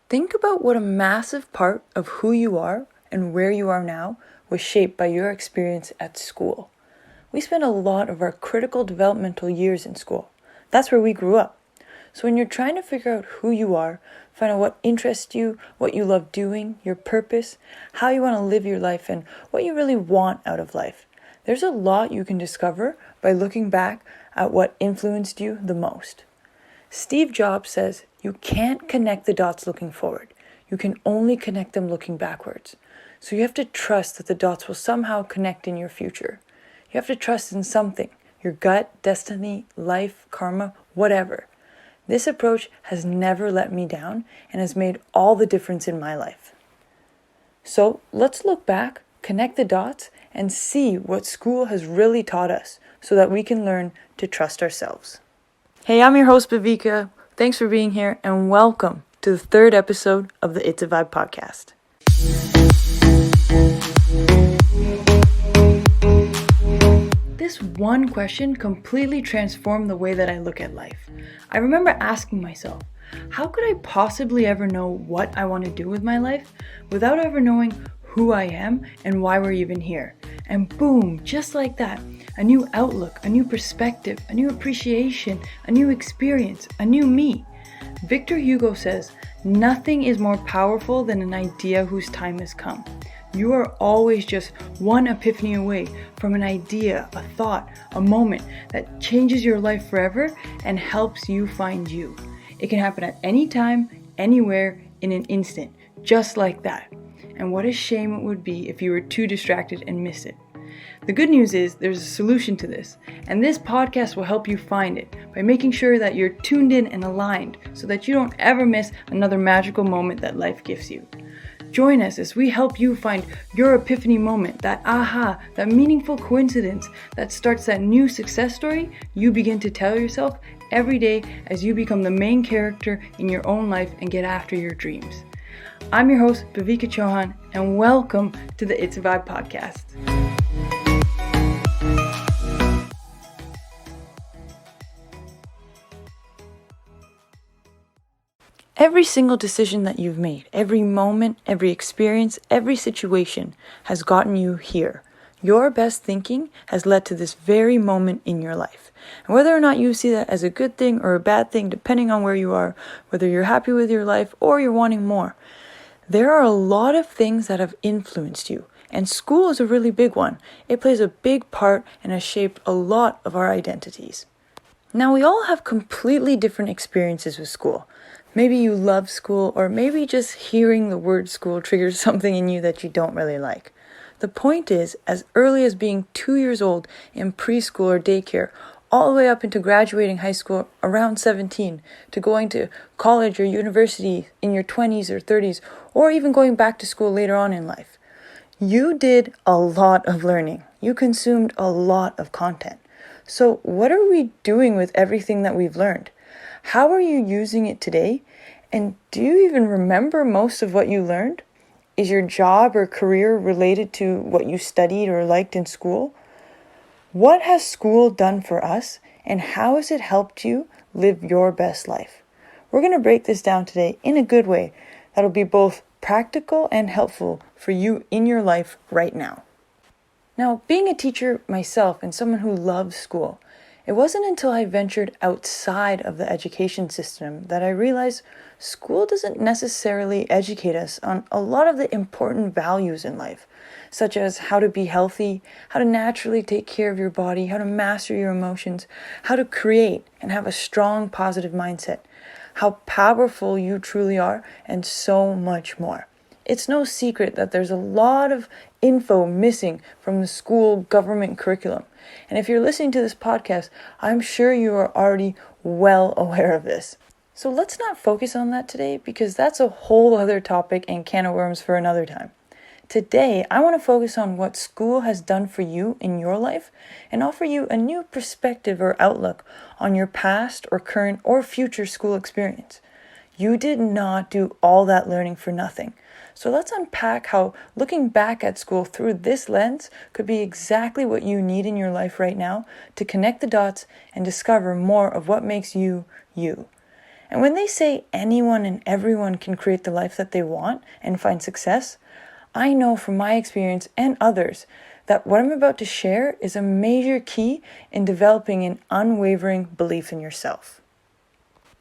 Think about what a massive part of who you are and where you are now was shaped by your experience at school. We spend a lot of our critical developmental years in school. That's where we grew up. So when you're trying to figure out who you are, find out what interests you, what you love doing, your purpose, how you want to live your life, and what you really want out of life, there's a lot you can discover by looking back at what influenced you the most. Steve Jobs says, you can't connect the dots looking forward. You can only connect them looking backwards. So you have to trust that the dots will somehow connect in your future. You have to trust in something, your gut, destiny, life, karma, whatever. This approach has never let me down and has made all the difference in my life. So let's look back, connect the dots, and see what school has really taught us so that we can learn to trust ourselves. Hey, I'm your host, Bhavika. Thanks for being here and welcome to the third episode of the It's a Vibe podcast. This one question completely transformed the way that I look at life. I remember asking myself, how could I possibly ever know what I want to do with my life without ever knowing who I am and why we're even here? And boom, just like that, a new outlook, a new perspective, a new appreciation, a new experience, a new me. Victor Hugo says, nothing is more powerful than an idea whose time has come. You are always just one epiphany away from an idea, a thought, a moment that changes your life forever and helps you find you. It can happen at any time, anywhere, in an instant, just like that. And what a shame it would be if you were too distracted and missed it. The good news is there's a solution to this, and this podcast will help you find it by making sure that you're tuned in and aligned so that you don't ever miss another magical moment that life gives you. Join us as we help you find your epiphany moment, that aha, that meaningful coincidence that starts that new success story you begin to tell yourself every day as you become the main character in your own life and get after your dreams. I'm your host, Bhavika Chauhan, and welcome to the It's a Vibe podcast. Every single decision that you've made, every moment, every experience, every situation has gotten you here. Your best thinking has led to this very moment in your life. And whether or not you see that as a good thing or a bad thing, depending on where you are, whether you're happy with your life or you're wanting more, there are a lot of things that have influenced you. And school is a really big one. It plays a big part and has shaped a lot of our identities. Now, we all have completely different experiences with school. Maybe you love school, or maybe just hearing the word school triggers something in you that you don't really like. The point is, as early as being 2 years old in preschool or daycare, all the way up into graduating high school around 17, to going to college or university in your 20s or 30s, or even going back to school later on in life. You did a lot of learning. You consumed a lot of content. So what are we doing with everything that we've learned? How are you using it today? And do you even remember most of what you learned? Is your job or career related to what you studied or liked in school? What has school done for us, and how has it helped you live your best life? We're going to break this down today in a good way that'll be both practical and helpful for you in your life right now. Now, being a teacher myself and someone who loves school, it wasn't until I ventured outside of the education system that I realized school doesn't necessarily educate us on a lot of the important values in life, such as how to be healthy, how to naturally take care of your body, how to master your emotions, how to create and have a strong positive mindset, how powerful you truly are, and so much more. It's no secret that there's a lot of info missing from the school government curriculum. And if you're listening to this podcast, I'm sure you are already well aware of this. So let's not focus on that today, because that's a whole other topic and can of worms for another time. Today, I want to focus on what school has done for you in your life and offer you a new perspective or outlook on your past or current or future school experience. You did not do all that learning for nothing. So let's unpack how looking back at school through this lens could be exactly what you need in your life right now to connect the dots and discover more of what makes you, you. And when they say anyone and everyone can create the life that they want and find success, I know from my experience and others that what I'm about to share is a major key in developing an unwavering belief in yourself.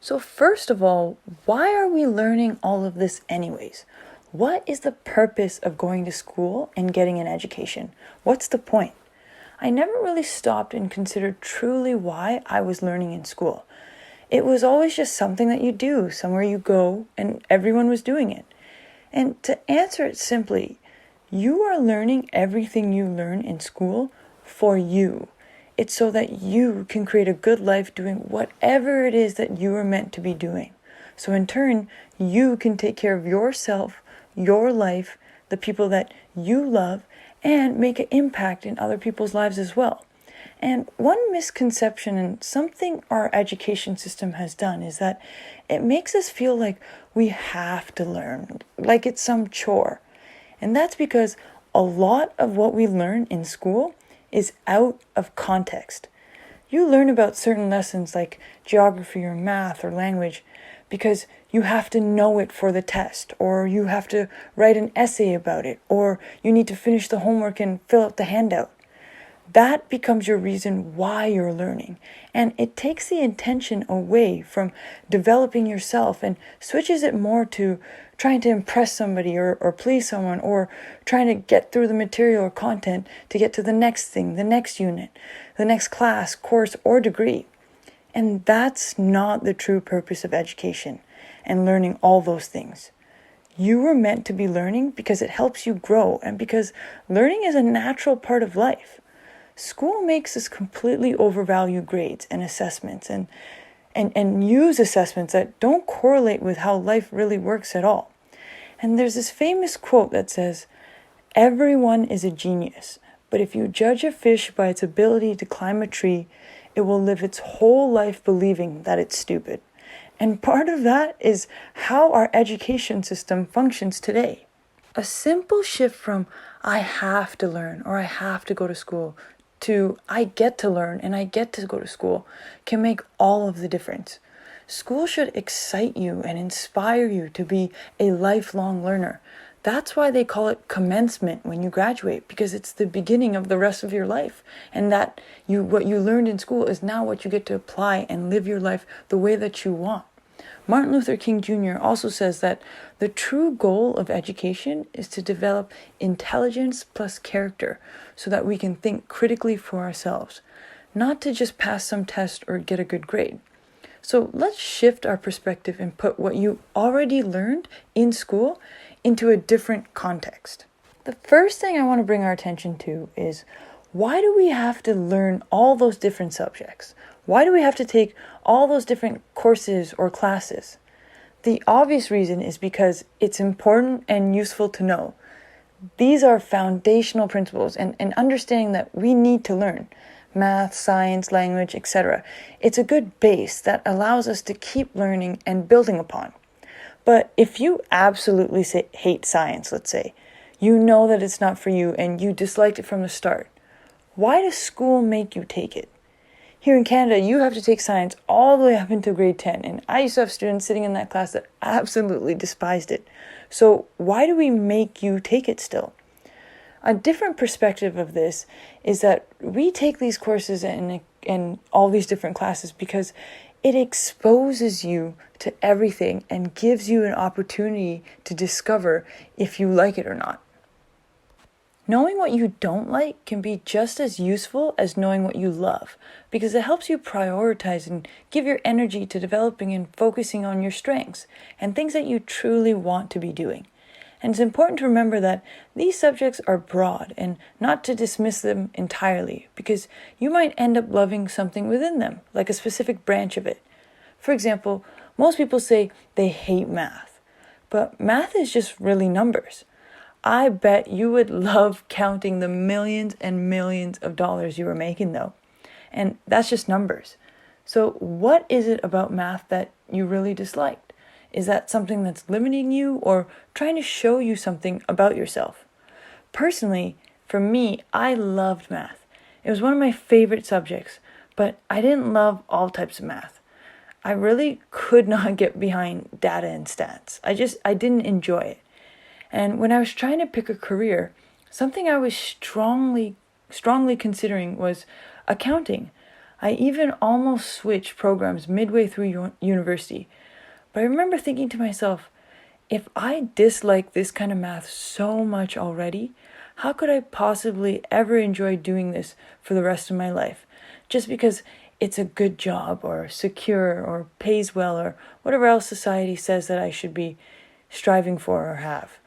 So first of all, why are we learning all of this anyways? What is the purpose of going to school and getting an education? What's the point? I never really stopped and considered truly why I was learning in school. It was always just something that you do, somewhere you go, and everyone was doing it. And to answer it simply, you are learning everything you learn in school for you. It's so that you can create a good life doing whatever it is that you are meant to be doing. So in turn, you can take care of yourself, your life, the people that you love, and make an impact in other people's lives as well. And one misconception and something our education system has done is that it makes us feel like we have to learn, like it's some chore. And that's because a lot of what we learn in school is out of context. You learn about certain lessons like geography or math or language because you have to know it for the test, or you have to write an essay about it, or you need to finish the homework and fill out the handout. That becomes your reason why you're learning, and it takes the intention away from developing yourself and switches it more to trying to impress somebody or please someone, or trying to get through the material or content to get to the next thing, the next unit, the next class, course, or degree. And that's not the true purpose of education and learning all those things. You were meant to be learning because it helps you grow and because learning is a natural part of life. School makes us completely overvalue grades and assessments and use assessments that don't correlate with how life really works at all. And there's this famous quote that says, "Everyone is a genius, but if you judge a fish by its ability to climb a tree, it will live its whole life believing that it's stupid." And part of that is how our education system functions today. A simple shift from "I have to learn" or "I have to go to school" to "I get to learn and I get to go to school" can make all of the difference. School should excite you and inspire you to be a lifelong learner. That's why they call it commencement when you graduate, because it's the beginning of the rest of your life. And that what you learned in school is now what you get to apply and live your life the way that you want. Martin Luther King Jr. also says that the true goal of education is to develop intelligence plus character so that we can think critically for ourselves, not to just pass some test or get a good grade. So let's shift our perspective and put what you already learned in school into a different context. The first thing I want to bring our attention to is, why do we have to learn all those different subjects? Why do we have to take all those different courses or classes? The obvious reason is because it's important and useful to know. These are foundational principles and understanding that we need to learn. Math, science, language, etc. It's a good base that allows us to keep learning and building upon. But if you absolutely hate science, let's say, you know that it's not for you and you disliked it from the start, why does school make you take it? Here in Canada, you have to take science all the way up into grade 10, and I used to have students sitting in that class that absolutely despised it. So why do we make you take it still? A different perspective of this is that we take these courses and all these different classes because it exposes you to everything and gives you an opportunity to discover if you like it or not. Knowing what you don't like can be just as useful as knowing what you love, because it helps you prioritize and give your energy to developing and focusing on your strengths and things that you truly want to be doing. And it's important to remember that these subjects are broad and not to dismiss them entirely, because you might end up loving something within them, like a specific branch of it. For example, most people say they hate math, but math is just really numbers. I bet you would love counting the millions and millions of dollars you were making though. And that's just numbers. So what is it about math that you really disliked? Is that something that's limiting you or trying to show you something about yourself? Personally, for me, I loved math. It was one of my favorite subjects, but I didn't love all types of math. I really could not get behind data and stats. I didn't enjoy it. And when I was trying to pick a career, something I was strongly considering was accounting. I even almost switched programs midway through university. But I remember thinking to myself, if I dislike this kind of math so much already, how could I possibly ever enjoy doing this for the rest of my life? Just because it's a good job or secure or pays well or whatever else society says that I should be striving for or have.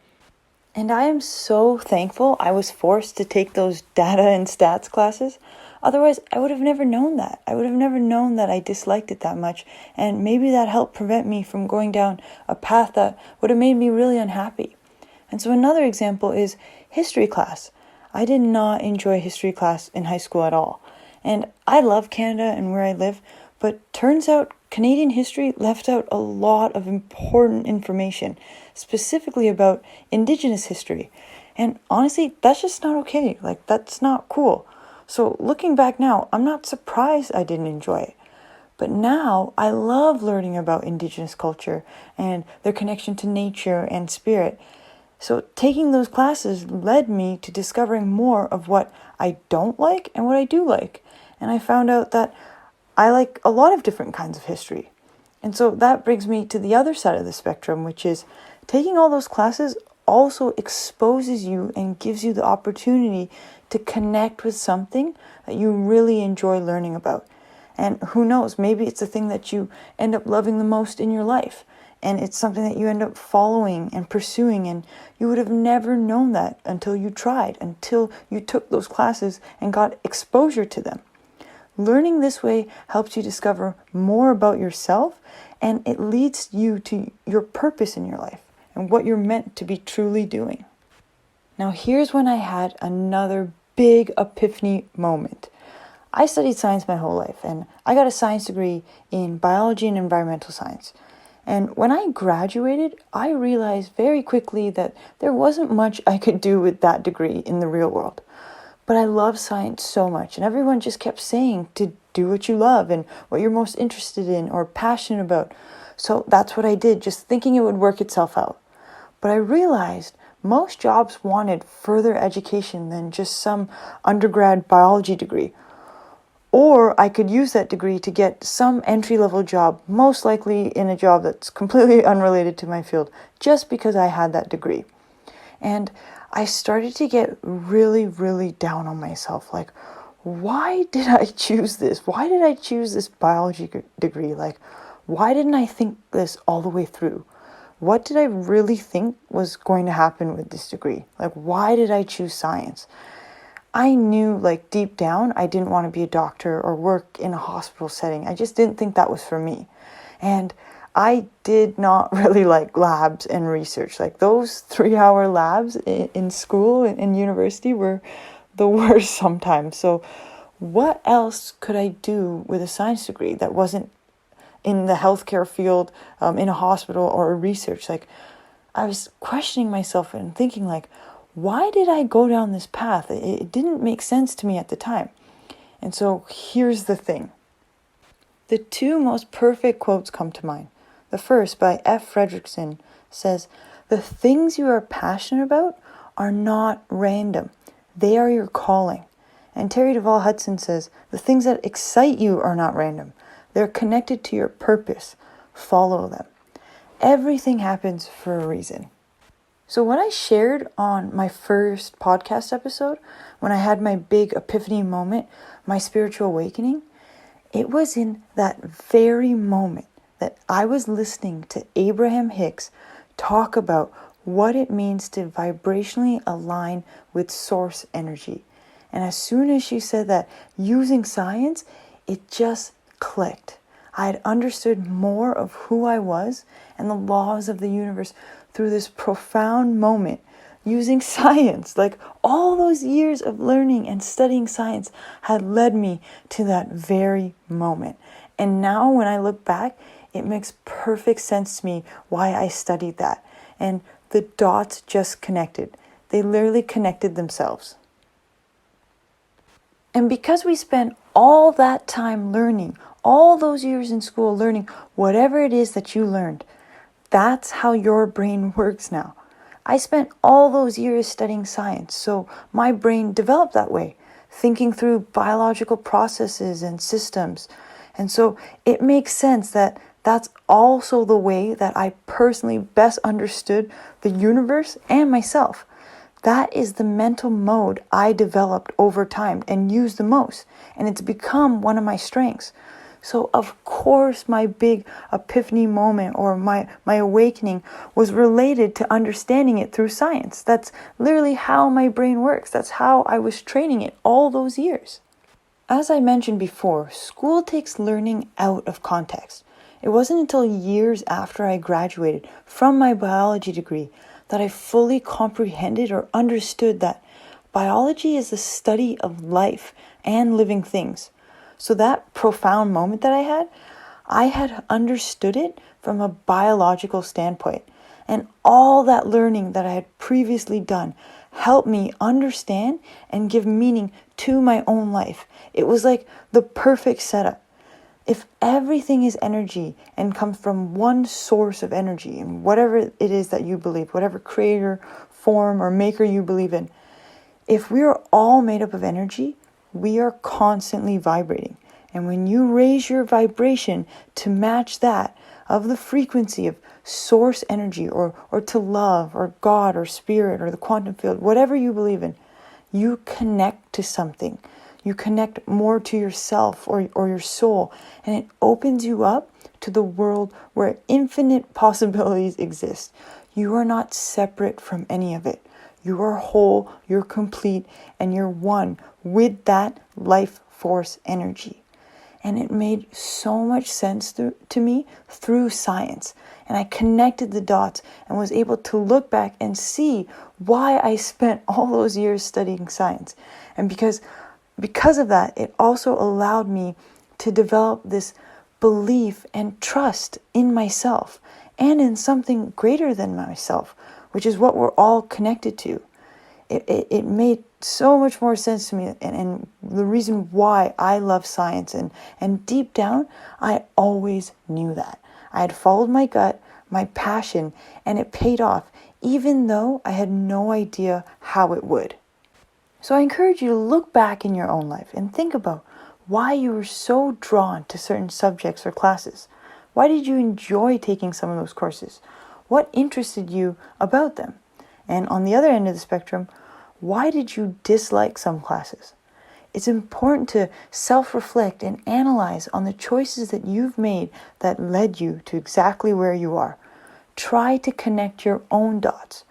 And I am so thankful I was forced to take those data and stats classes. Otherwise, I would have never known that. I would have never known that I disliked it that much. And maybe that helped prevent me from going down a path that would have made me really unhappy. And so another example is history class. I did not enjoy history class in high school at all. And I love Canada and where I live, but turns out Canadian history left out a lot of important information, specifically about Indigenous history. And honestly, that's just not okay. Like, that's not cool. So looking back now, I'm not surprised I didn't enjoy it. But now I love learning about Indigenous culture and their connection to nature and spirit. So taking those classes led me to discovering more of what I don't like and what I do like. And I found out that I like a lot of different kinds of history. And so that brings me to the other side of the spectrum, which is taking all those classes also exposes you and gives you the opportunity to connect with something that you really enjoy learning about. And who knows, maybe it's the thing that you end up loving the most in your life. And it's something that you end up following and pursuing, and you would have never known that until you tried, until you took those classes and got exposure to them. Learning this way helps you discover more about yourself, and it leads you to your purpose in your life and what you're meant to be truly doing. Now, here's when I had another big epiphany moment. I studied science my whole life, and I got a science degree in biology and environmental science. And when I graduated, I realized very quickly that there wasn't much I could do with that degree in the real world. But I love science so much, and everyone just kept saying to do what you love and what you're most interested in or passionate about. So that's what I did, just thinking it would work itself out. But I realized most jobs wanted further education than just some undergrad biology degree. Or I could use that degree to get some entry-level job, most likely in a job that's completely unrelated to my field, just because I had that degree. And I started to get really, really down on myself. Like, why did I choose this? Why did I choose this biology degree? Like, why didn't I think this all the way through? What did I really think was going to happen with this degree? Like, why did I choose science? I knew, like, deep down, I didn't want to be a doctor or work in a hospital setting. I just didn't think that was for me. And I did not really like labs and research. Like, those 3-hour labs in school and university were the worst sometimes. So what else could I do with a science degree that wasn't in the healthcare field, in a hospital or research? Like, I was questioning myself and thinking, like, why did I go down this path? It didn't make sense to me at the time. And so here's the thing. The two most perfect quotes come to mind. The first, by F. Fredrickson, says, "The things you are passionate about are not random. They are your calling." And Terry Duvall Hudson says, "The things that excite you are not random. They're connected to your purpose. Follow them." Everything happens for a reason. So what I shared on my first podcast episode, when I had my big epiphany moment, my spiritual awakening, it was in that very moment that I was listening to Abraham Hicks talk about what it means to vibrationally align with source energy. And as soon as she said that using science, it just clicked. I had understood more of who I was and the laws of the universe through this profound moment using science. Like, all those years of learning and studying science had led me to that very moment. And now when I look back, it makes perfect sense to me why I studied that. And the dots just connected. They literally connected themselves. And because we spent all that time learning, all those years in school learning whatever it is that you learned. That's how your brain works now. I spent all those years studying science, so my brain developed that way, thinking through biological processes and systems. And so it makes sense that that's also the way that I personally best understood the universe and myself. That is the mental mode I developed over time and used the most, and it's become one of my strengths. So of course my big epiphany moment or my awakening was related to understanding it through science. That's literally how my brain works. That's how I was training it all those years. As I mentioned before, school takes learning out of context. It wasn't until years after I graduated from my biology degree that I fully comprehended or understood that biology is the study of life and living things. So that profound moment that I had understood it from a biological standpoint. And all that learning that I had previously done helped me understand and give meaning to my own life. It was like the perfect setup. If everything is energy and comes from one source of energy, and whatever it is that you believe, whatever creator, form, or maker you believe in, if we are all made up of energy, we are constantly vibrating. And when you raise your vibration to match that of the frequency of source energy or to love or God or spirit or the quantum field, whatever you believe in, you connect to something. You connect more to yourself or your soul, and it opens you up to the world where infinite possibilities exist. You are not separate from any of it. You are whole, you're complete, and you're one with that life force energy. And it made so much sense to me through science. And I connected the dots and was able to look back and see why I spent all those years studying science. And because of that, it also allowed me to develop this belief and trust in myself and in something greater than myself, which is what we're all connected to. It made so much more sense to me, and the reason why I love science, and deep down, I always knew that. I had followed my gut, my passion, and it paid off, even though I had no idea how it would. So I encourage you to look back in your own life and think about why you were so drawn to certain subjects or classes. Why did you enjoy taking some of those courses? What interested you about them? And on the other end of the spectrum, why did you dislike some classes? It's important to self-reflect and analyze on the choices that you've made that led you to exactly where you are. Try to connect your own dots.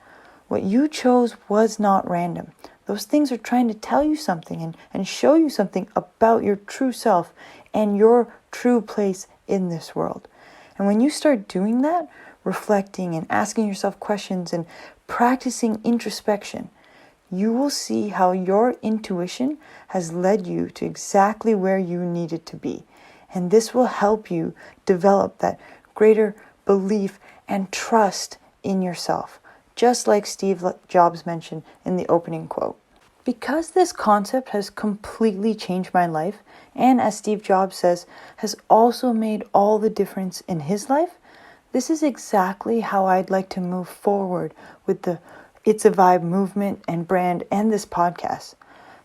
What you chose was not random. Those things are trying to tell you something and show you something about your true self and your true place in this world. And when you start doing that, reflecting and asking yourself questions and practicing introspection, you will see how your intuition has led you to exactly where you needed to be. And this will help you develop that greater belief and trust in yourself, just like Steve Jobs mentioned in the opening quote. Because this concept has completely changed my life, and as Steve Jobs says, has also made all the difference in his life, this is exactly how I'd like to move forward with the It's a Vibe movement and brand and this podcast.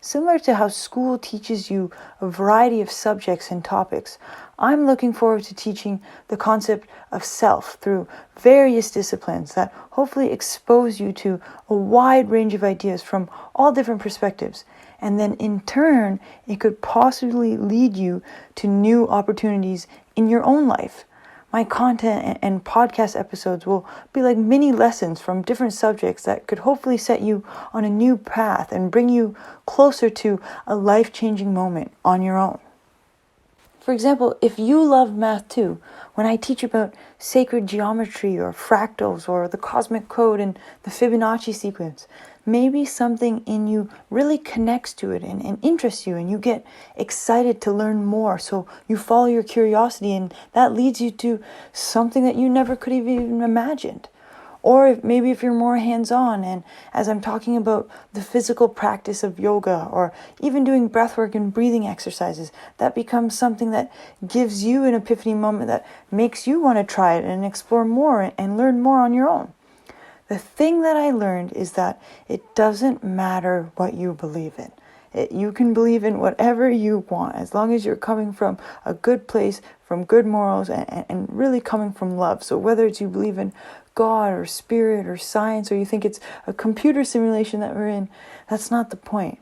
Similar to how school teaches you a variety of subjects and topics, I'm looking forward to teaching the concept of self through various disciplines that hopefully expose you to a wide range of ideas from all different perspectives. And then in turn, it could possibly lead you to new opportunities in your own life. My content and podcast episodes will be like mini lessons from different subjects that could hopefully set you on a new path and bring you closer to a life-changing moment on your own. For example, if you love math too, when I teach about sacred geometry or fractals or the cosmic code and the Fibonacci sequence, maybe something in you really connects to it and interests you, and you get excited to learn more. So you follow your curiosity, and that leads you to something that you never could have even imagined. Or maybe if you're more hands-on, and as I'm talking about the physical practice of yoga or even doing breathwork and breathing exercises, that becomes something that gives you an epiphany moment that makes you want to try it and explore more and learn more on your own. The thing that I learned is that it doesn't matter what you believe in. You can believe in whatever you want, as long as you're coming from a good place, from good morals, and really coming from love. So whether it's you believe in God or spirit or science, or you think it's a computer simulation that we're in, that's not the point.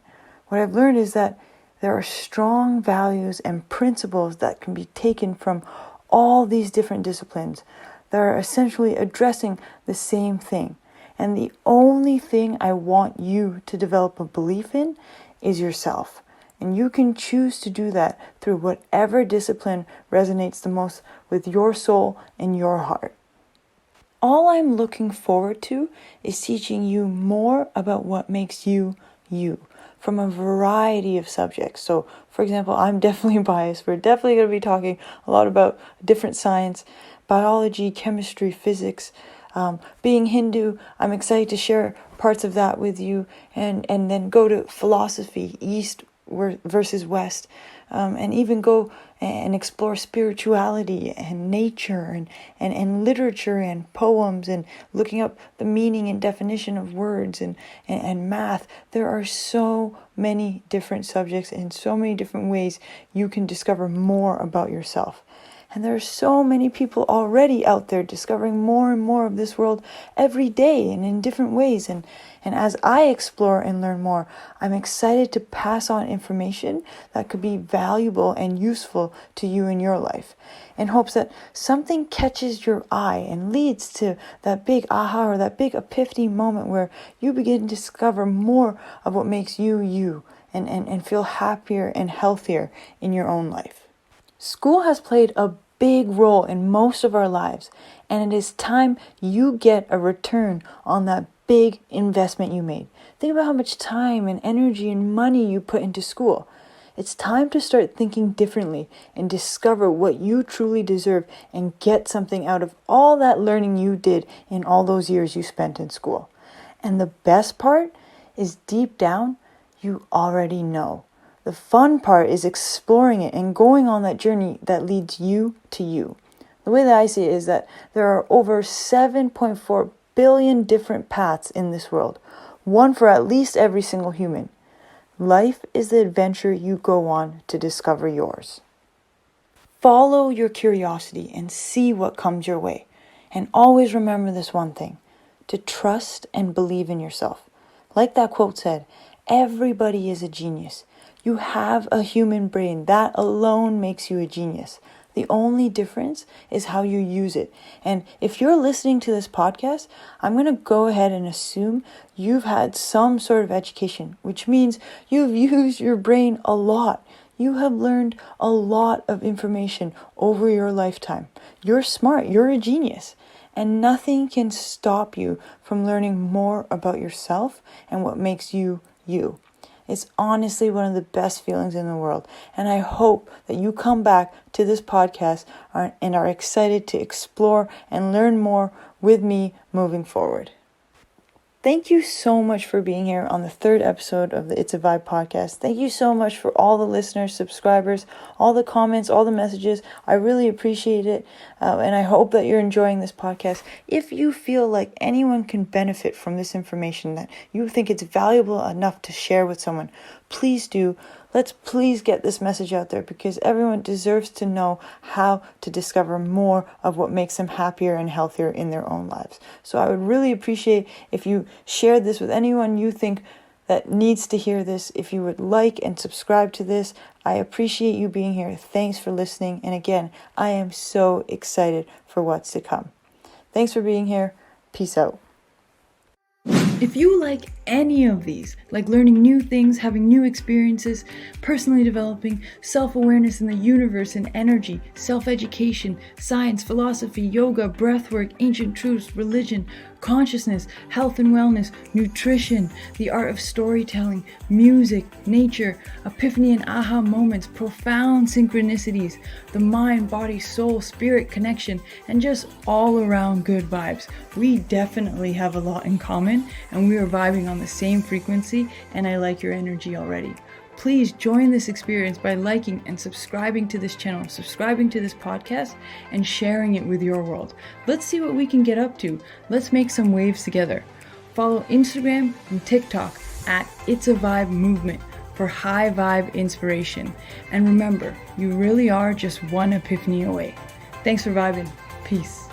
What I've learned is that there are strong values and principles that can be taken from all these different disciplines that are essentially addressing the same thing. And the only thing I want you to develop a belief in is yourself. And you can choose to do that through whatever discipline resonates the most with your soul and your heart. All I'm looking forward to is teaching you more about what makes you, you, from a variety of subjects. So, for example, I'm definitely biased. We're definitely going to be talking a lot about different science, biology, chemistry, physics. Being Hindu, I'm excited to share parts of that with you, and then go to philosophy, East versus West, and even go and explore spirituality and nature and literature and poems, and looking up the meaning and definition of words and math. There are so many different subjects and so many different ways you can discover more about yourself. And there are so many people already out there discovering more and more of this world every day and in different ways. And as I explore and learn more, I'm excited to pass on information that could be valuable and useful to you in your life, in hopes that something catches your eye and leads to that big aha or that big epiphany moment where you begin to discover more of what makes you, you, and feel happier and healthier in your own life. School has played a big role in most of our lives, and it is time you get a return on that big investment you made. Think about how much time and energy and money you put into school. It's time to start thinking differently and discover what you truly deserve and get something out of all that learning you did in all those years you spent in school. And the best part is, deep down, you already know. The fun part is exploring it and going on that journey that leads you to you. The way that I see it is that there are over 7.4 billion different paths in this world, one for at least every single human. Life is the adventure you go on to discover yours. Follow your curiosity and see what comes your way. And always remember this one thing: to trust and believe in yourself. Like that quote said, everybody is a genius. You have a human brain. That alone makes you a genius. The only difference is how you use it. And if you're listening to this podcast, I'm going to go ahead and assume you've had some sort of education, which means you've used your brain a lot. You have learned a lot of information over your lifetime. You're smart. You're a genius. And nothing can stop you from learning more about yourself and what makes you, you. It's honestly one of the best feelings in the world. And I hope that you come back to this podcast and are excited to explore and learn more with me moving forward. Thank you so much for being here on the third episode of the It's a Vibe podcast. Thank you so much for all the listeners, subscribers, all the comments, all the messages. I really appreciate it. And I hope that you're enjoying this podcast. If you feel like anyone can benefit from this information, that you think it's valuable enough to share with someone, please do. Let's please get this message out there, because everyone deserves to know how to discover more of what makes them happier and healthier in their own lives. So I would really appreciate if you shared this with anyone you think that needs to hear this. If you would like and subscribe to this, I appreciate you being here. Thanks for listening. And again, I am so excited for what's to come. Thanks for being here. Peace out. If you like any of these, like learning new things, having new experiences, personally developing, self-awareness in the universe and energy, self-education, science, philosophy, yoga, breathwork, ancient truths, religion, consciousness, health and wellness, nutrition, the art of storytelling, music, nature, epiphany and aha moments, profound synchronicities, the mind, body, soul, spirit connection, and just all around good vibes. We definitely have a lot in common, and we are vibing on the same frequency, and I like your energy already. Please join this experience by liking and subscribing to this channel, subscribing to this podcast, and sharing it with your world. Let's see what we can get up to. Let's make some waves together. Follow Instagram and TikTok at It's a Vibe Movement for high vibe inspiration. And remember, you really are just one epiphany away. Thanks for vibing. Peace.